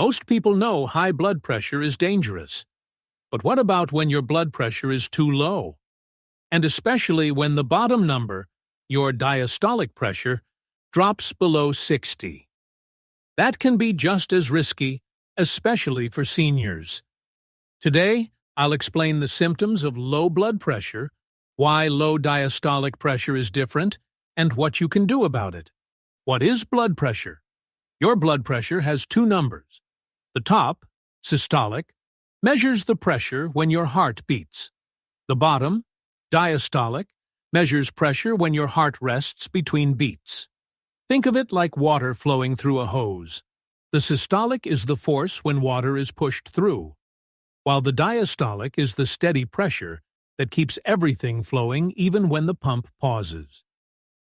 Most people know high blood pressure is dangerous. But what about when your blood pressure is too low? And especially when the bottom number, your diastolic pressure, drops below 60. That can be just as risky, especially for seniors. Today, I'll explain the symptoms of low blood pressure, why low diastolic pressure is different, and what you can do about it. What is blood pressure? Your blood pressure has two numbers. The top, systolic, measures the pressure when your heart beats. The bottom, diastolic, measures pressure when your heart rests between beats. Think of it like water flowing through a hose. The systolic is the force when water is pushed through, while the diastolic is the steady pressure that keeps everything flowing even when the pump pauses.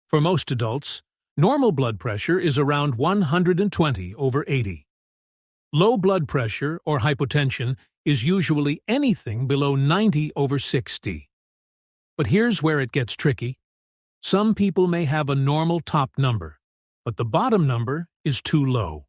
For most adults, normal blood pressure is around 120/80. Low blood pressure or hypotension is usually anything below 90/60. But here's where it gets tricky. Some people may have a normal top number, but the bottom number is too low.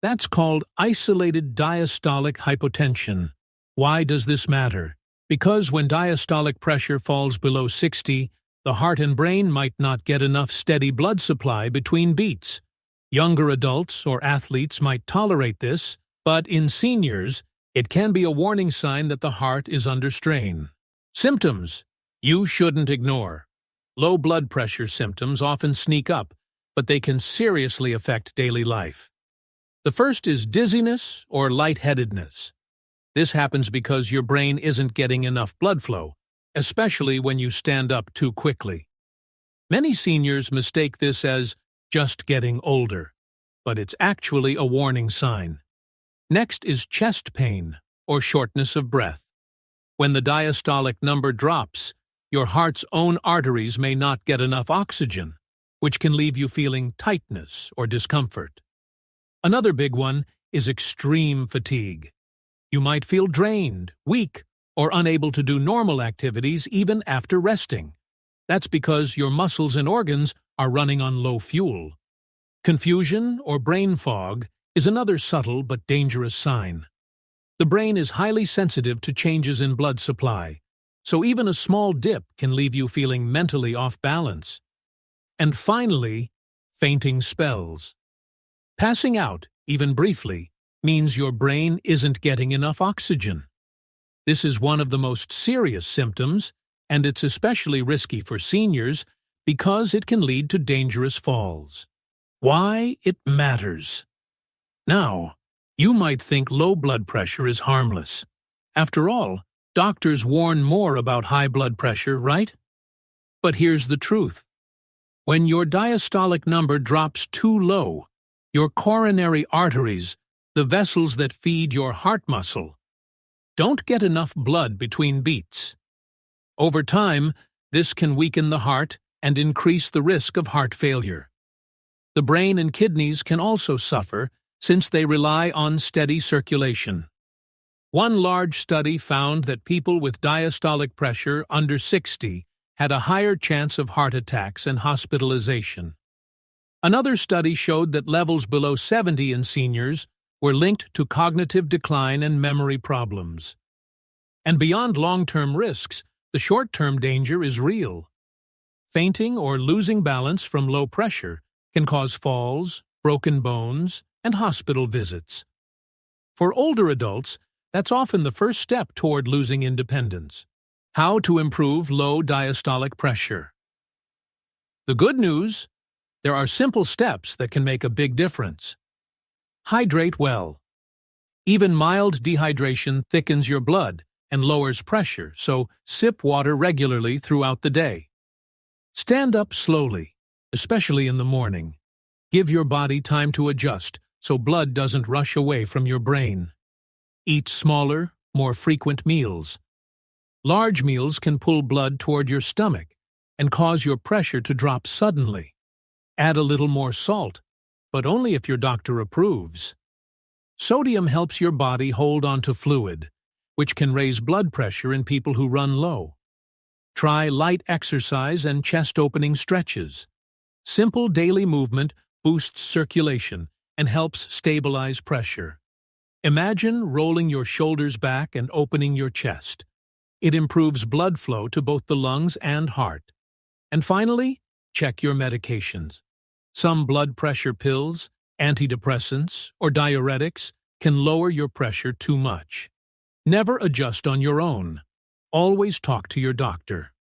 That's called isolated diastolic hypotension. Why does this matter? Because when diastolic pressure falls below 60, the heart and brain might not get enough steady blood supply between beats. Younger adults or athletes might tolerate this, but in seniors, it can be a warning sign that the heart is under strain. Symptoms you shouldn't ignore. Low blood pressure symptoms often sneak up, but they can seriously affect daily life. The first is dizziness or lightheadedness. This happens because your brain isn't getting enough blood flow, especially when you stand up too quickly. Many seniors mistake this as just getting older, but it's actually a warning sign. Next is chest pain or shortness of breath. When the diastolic number drops, your heart's own arteries may not get enough oxygen, which can leave you feeling tightness or discomfort. Another big one is extreme fatigue. You might feel drained, weak, or unable to do normal activities even after resting. That's because your muscles and organs are running on low fuel. Confusion or brain fog is another subtle but dangerous sign. The brain is highly sensitive to changes in blood supply, so even a small dip can leave you feeling mentally off balance. And finally, fainting spells. Passing out, even briefly, means your brain isn't getting enough oxygen. This is one of the most serious symptoms, and it's especially risky for seniors because it can lead to dangerous falls. Why it matters. Now, you might think low blood pressure is harmless. After all, doctors warn more about high blood pressure, right? But here's the truth. When your diastolic number drops too low, your coronary arteries, the vessels that feed your heart muscle, don't get enough blood between beats. Over time, this can weaken the heart and increase the risk of heart failure. The brain and kidneys can also suffer since they rely on steady circulation. One large study found that people with diastolic pressure under 60 had a higher chance of heart attacks and hospitalization. Another study showed that levels below 70 in seniors were linked to cognitive decline and memory problems. And beyond long-term risks, the short-term danger is real. Fainting or losing balance from low pressure can cause falls, broken bones, and hospital visits. For older adults, that's often the first step toward losing independence. How to improve low diastolic pressure. The good news: there are simple steps that can make a big difference. Hydrate well. Even mild dehydration thickens your blood and lowers pressure, so sip water regularly throughout the day. Stand up slowly, especially in the morning. Give your body time to adjust so blood doesn't rush away from your brain. Eat smaller, more frequent meals. Large meals can pull blood toward your stomach and cause your pressure to drop suddenly. Add a little more salt, but only if your doctor approves. Sodium helps your body hold onto fluid, which can raise blood pressure in people who run low. Try light exercise and chest-opening stretches. Simple daily movement boosts circulation and helps stabilize pressure. Imagine rolling your shoulders back and opening your chest. It improves blood flow to both the lungs and heart. And finally, check your medications. Some blood pressure pills, antidepressants, or diuretics can lower your pressure too much. Never adjust on your own. Always talk to your doctor.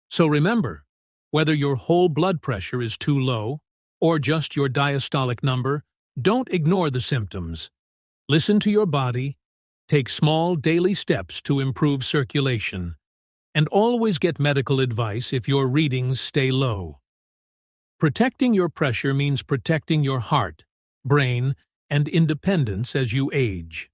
So remember, whether your whole blood pressure is too low or just your diastolic number, don't ignore the symptoms. Listen to your body, take small daily steps to improve circulation, and always get medical advice if your readings stay low. Protecting your pressure means protecting your heart, brain, and independence as you age.